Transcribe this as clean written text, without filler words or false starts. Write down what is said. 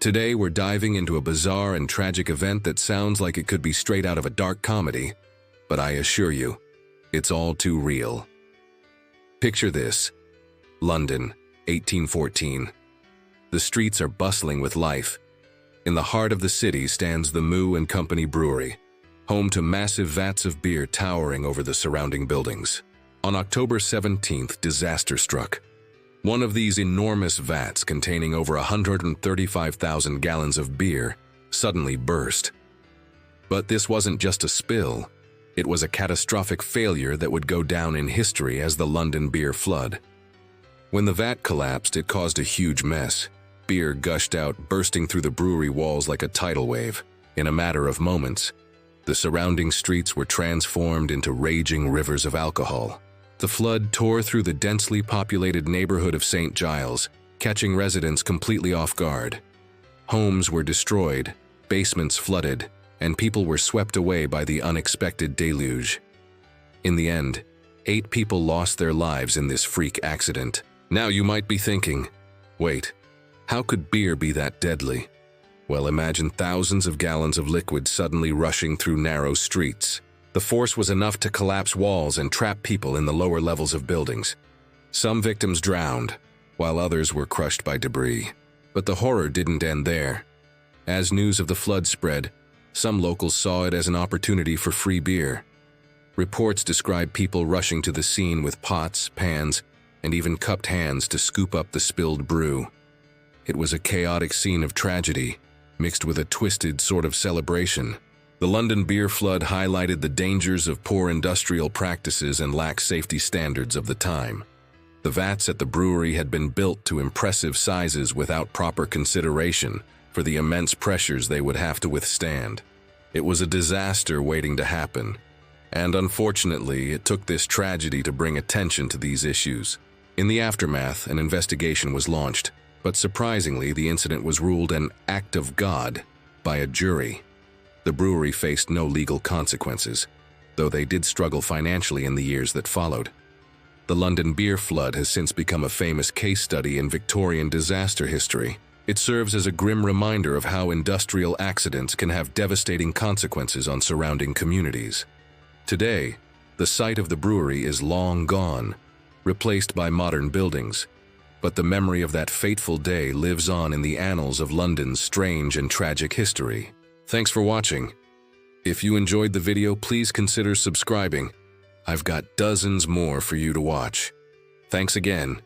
Today we're diving into a bizarre and tragic event that sounds like it could be straight out of a dark comedy, but I assure you, it's all too real. Picture this: London, 1814. The streets are bustling with life. In the heart of the city stands the Moo and Company Brewery, home to massive vats of beer towering over the surrounding buildings. On October 17th, disaster struck. One of these enormous vats, containing over 135,000 gallons of beer, suddenly burst. But this wasn't just a spill. It was a catastrophic failure that would go down in history as the London beer flood. When the vat collapsed, it caused a huge mess. Beer gushed out, bursting through the brewery walls like a tidal wave. In a matter of moments, the surrounding streets were transformed into raging rivers of alcohol. The flood tore through the densely populated neighborhood of St. Giles, catching residents completely off guard. Homes were destroyed, basements flooded, and people were swept away by the unexpected deluge. In the end, 8 people lost their lives in this freak accident. Now you might be thinking, wait, how could beer be that deadly? Well, imagine thousands of gallons of liquid suddenly rushing through narrow streets. The force was enough to collapse walls and trap people in the lower levels of buildings. Some victims drowned, while others were crushed by debris. But the horror didn't end there. As news of the flood spread, some locals saw it as an opportunity for free beer. Reports describe people rushing to the scene with pots, pans, and even cupped hands to scoop up the spilled brew. It was a chaotic scene of tragedy, mixed with a twisted sort of celebration. The London beer flood highlighted the dangers of poor industrial practices and lax safety standards of the time. The vats at the brewery had been built to impressive sizes without proper consideration for the immense pressures they would have to withstand. It was a disaster waiting to happen, and unfortunately, it took this tragedy to bring attention to these issues. In the aftermath, an investigation was launched, but surprisingly, the incident was ruled an act of God by a jury. The brewery faced no legal consequences, though they did struggle financially in the years that followed. The London beer flood has since become a famous case study in Victorian disaster history. It serves as a grim reminder of how industrial accidents can have devastating consequences on surrounding communities. Today, the site of the brewery is long gone, replaced by modern buildings, but the memory of that fateful day lives on in the annals of London's strange and tragic history. Thanks for watching. If you enjoyed the video, please consider subscribing. I've got dozens more for you to watch. Thanks again.